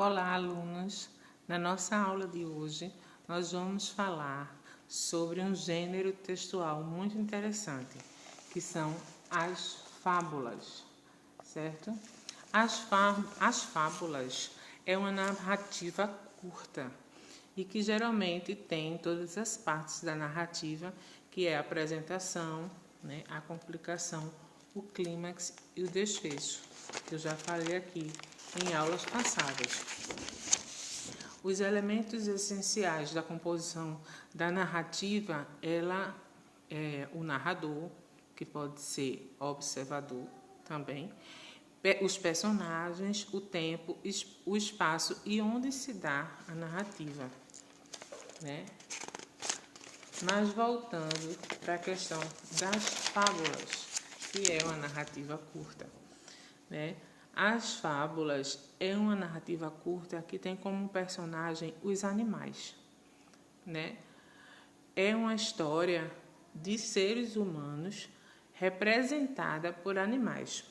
Olá, alunos! Na nossa aula de hoje, nós vamos falar sobre um gênero textual muito interessante, que são as fábulas, certo? As fábulas é uma narrativa curta e que geralmente tem todas as partes da narrativa, que é a apresentação, a complicação, o clímax e o desfecho, que eu já falei aqui em aulas passadas. Os elementos essenciais da composição da narrativa, ela é o narrador, que pode ser observador também, os personagens, o tempo, o espaço e onde se dá a narrativa, né? Mas voltando para a questão das fábulas, que é uma narrativa curta, né? As fábulas é uma narrativa curta que tem como personagem os animais, né? É uma história de seres humanos representada por animais,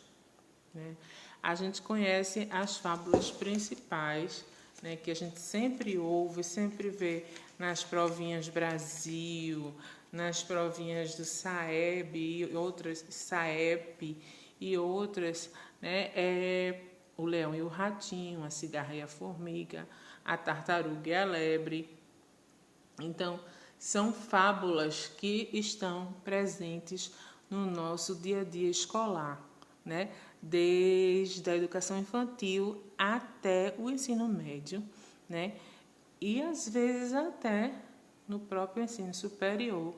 né? A gente conhece as fábulas principais, né, que a gente sempre ouve, sempre vê nas provinhas Brasil, nas provinhas do Saeb e outras, Saep e outras, né, o leão e o ratinho, a cigarra e a formiga, a tartaruga e a lebre. Então, são fábulas que estão presentes no nosso dia a dia escolar, né? Desde a educação infantil até o ensino médio, né? E às vezes até no próprio ensino superior.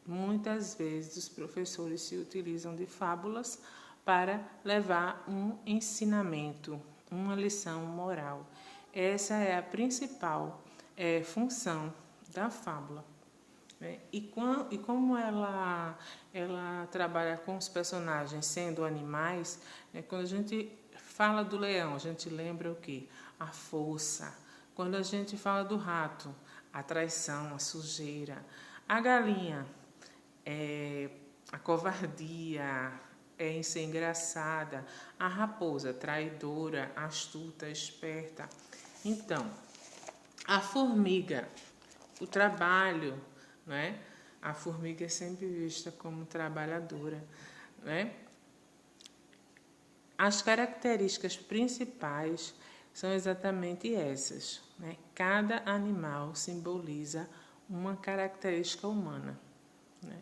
Muitas vezes os professores se utilizam de fábulas para levar um ensinamento, uma lição moral. Essa é a principal função da fábula. E como ela trabalha com os personagens sendo animais, quando a gente fala do leão, a gente lembra o quê? A força. Quando a gente fala do rato, a traição, a sujeira. A galinha, a covardia, em ser engraçada. A raposa, traidora, astuta, esperta. Então, a formiga, o trabalho, né? A formiga é sempre vista como trabalhadora, né? As características principais são exatamente essas, né? Cada animal simboliza uma característica humana, né?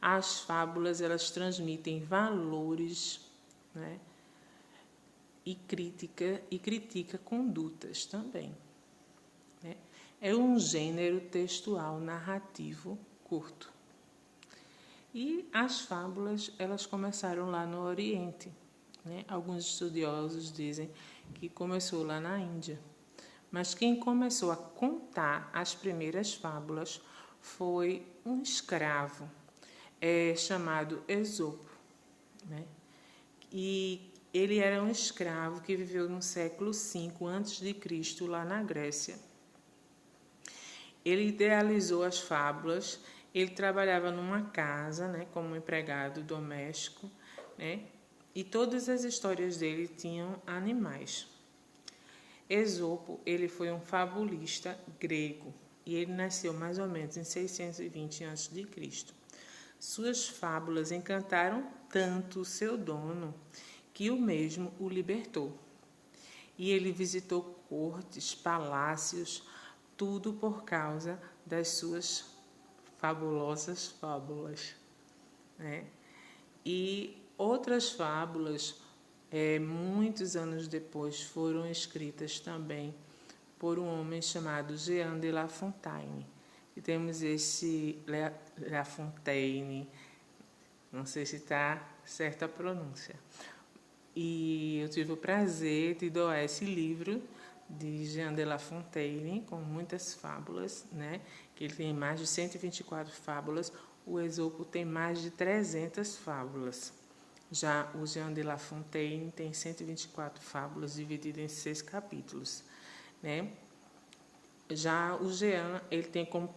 As fábulas, elas transmitem valores, né? E critica condutas também, né? É um gênero textual narrativo curto. E as fábulas, elas começaram lá no Oriente, né? Alguns estudiosos dizem que começou lá na Índia. Mas quem começou a contar as primeiras fábulas foi um escravo chamado Esopo, né? E ele era um escravo que viveu no século V a.C., lá na Grécia. Ele idealizou as fábulas, ele trabalhava numa casa, né, como empregado doméstico, né, e todas as histórias dele tinham animais. Esopo, ele foi um fabulista grego e ele nasceu mais ou menos em 620 a.C. Suas fábulas encantaram tanto o seu dono que o mesmo o libertou. E ele visitou cortes, palácios, tudo por causa das suas fabulosas fábulas, né? E outras fábulas, muitos anos depois, foram escritas também por um homem chamado Jean de La Fontaine. E temos esse La Fontaine, não sei se está certa a pronúncia. E eu tive o prazer de doar esse livro de Jean de La Fontaine, com muitas fábulas, né? Que ele tem mais de 124 fábulas. O Esopo tem mais de 300 fábulas. Já o Jean de La Fontaine tem 124 fábulas, divididas em 6 capítulos, né? Já o Jean, ele tem como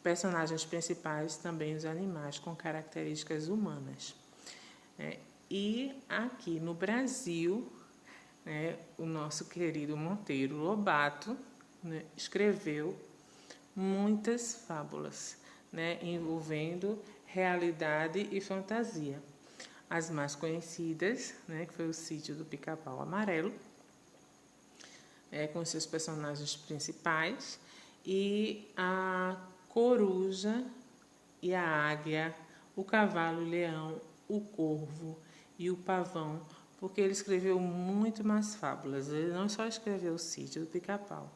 personagens principais também os animais com características humanas, né? E aqui no Brasil, né, o nosso querido Monteiro Lobato, né, escreveu muitas fábulas, né, envolvendo realidade e fantasia. As mais conhecidas, né, que foi o Sítio do Pica-Pau Amarelo, com seus personagens principais, e a coruja e a águia, o cavalo e o leão, o corvo e o pavão, porque ele escreveu muito mais fábulas. Ele não só escreveu o Sítio do Pica-Pau,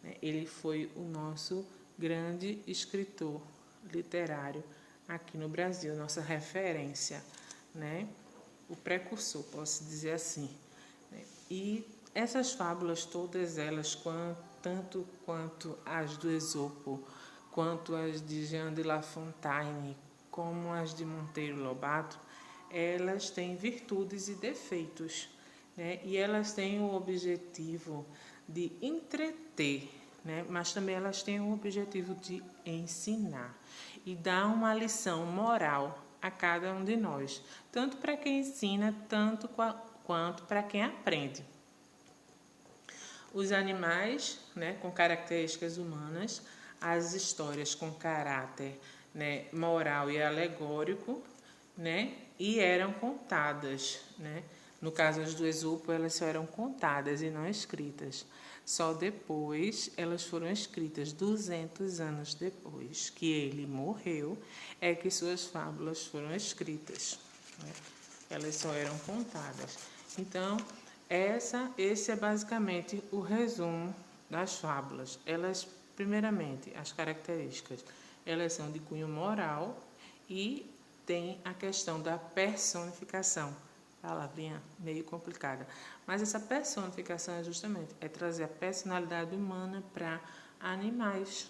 né? Ele foi o nosso grande escritor literário aqui no Brasil, nossa referência, né? O precursor, posso dizer assim, né? E essas fábulas, todas elas, tanto quanto as do Esopo, quanto as de Jean de La Fontaine, como as de Monteiro Lobato, elas têm virtudes e defeitos, né? E elas têm o objetivo de entreter, né? Mas também elas têm o objetivo de ensinar e dar uma lição moral a cada um de nós, tanto para quem ensina, quanto para quem aprende. Os animais, né, com características humanas, as histórias com caráter, né, moral e alegórico, né, e eram contadas, né? No caso do Esopo, elas só eram contadas e não escritas. Só depois elas foram escritas, 200 anos depois que ele morreu, é que suas fábulas foram escritas, né? Elas só eram contadas. Então, esse é basicamente o resumo das fábulas. Elas, primeiramente, as características, elas são de cunho moral e tem a questão da personificação. Palavrinha meio complicada. Mas essa personificação é trazer a personalidade humana para animais,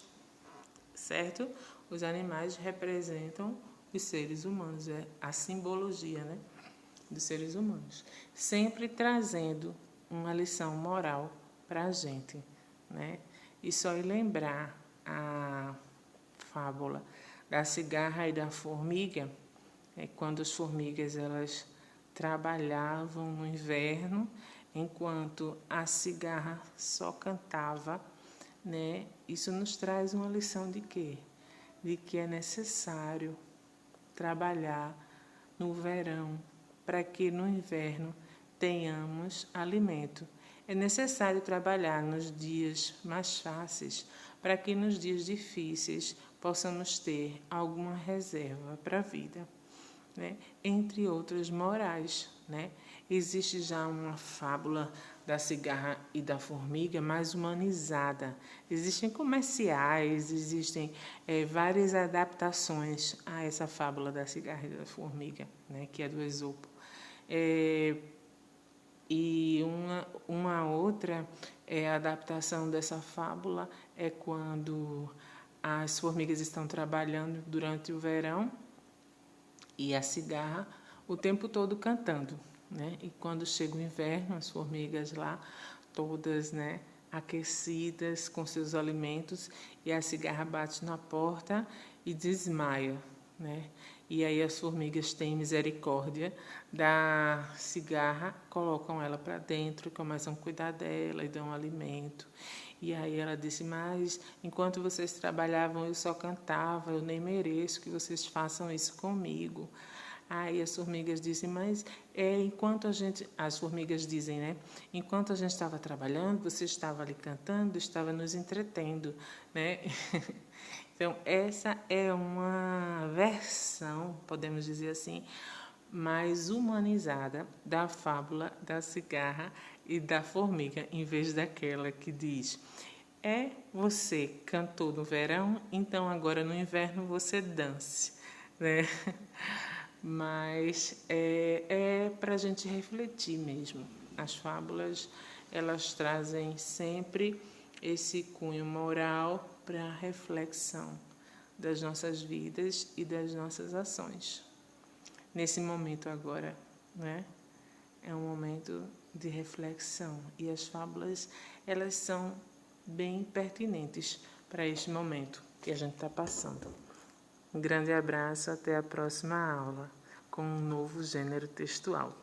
certo? Os animais representam os seres humanos, é a simbologia, né, dos seres humanos. Sempre trazendo uma lição moral para a gente, né? E só lembrar a fábula da cigarra e da formiga, quando as formigas elas trabalhavam no inverno, enquanto a cigarra só cantava, né? Isso nos traz uma lição de quê? De que é necessário trabalhar no verão para que no inverno tenhamos alimento. É necessário trabalhar nos dias mais fáceis para que nos dias difíceis possamos ter alguma reserva para a vida, né? Entre outras morais, né? Existe já uma fábula da cigarra e da formiga mais humanizada. Existem comerciais, existem várias adaptações a essa fábula da cigarra e da formiga, né? Que é do Esopo. E uma outra adaptação dessa fábula é quando as formigas estão trabalhando durante o verão e a cigarra o tempo todo cantando, né? E quando chega o inverno, as formigas lá, todas, né, aquecidas com seus alimentos, e a cigarra bate na porta e desmaia, né? E aí as formigas têm misericórdia da cigarra, colocam ela para dentro, começam a cuidar dela e dão alimento. E aí ela disse, mas enquanto vocês trabalhavam eu só cantava, eu nem mereço que vocês façam isso comigo. Aí as formigas dizem, mas as formigas dizem, né? Enquanto a gente estava trabalhando, você estava ali cantando, estava nos entretendo, né? Então, essa é uma versão, podemos dizer assim, mais humanizada da fábula da cigarra e da formiga, em vez daquela que diz, você cantou no verão, então agora no inverno você dance, né? Mas é para a gente refletir mesmo. As fábulas, elas trazem sempre esse cunho moral para a reflexão das nossas vidas e das nossas ações. Nesse momento agora, né? É um momento de reflexão e as fábulas, elas são bem pertinentes para este momento que a gente está passando. Um grande abraço, até a próxima aula com um novo gênero textual.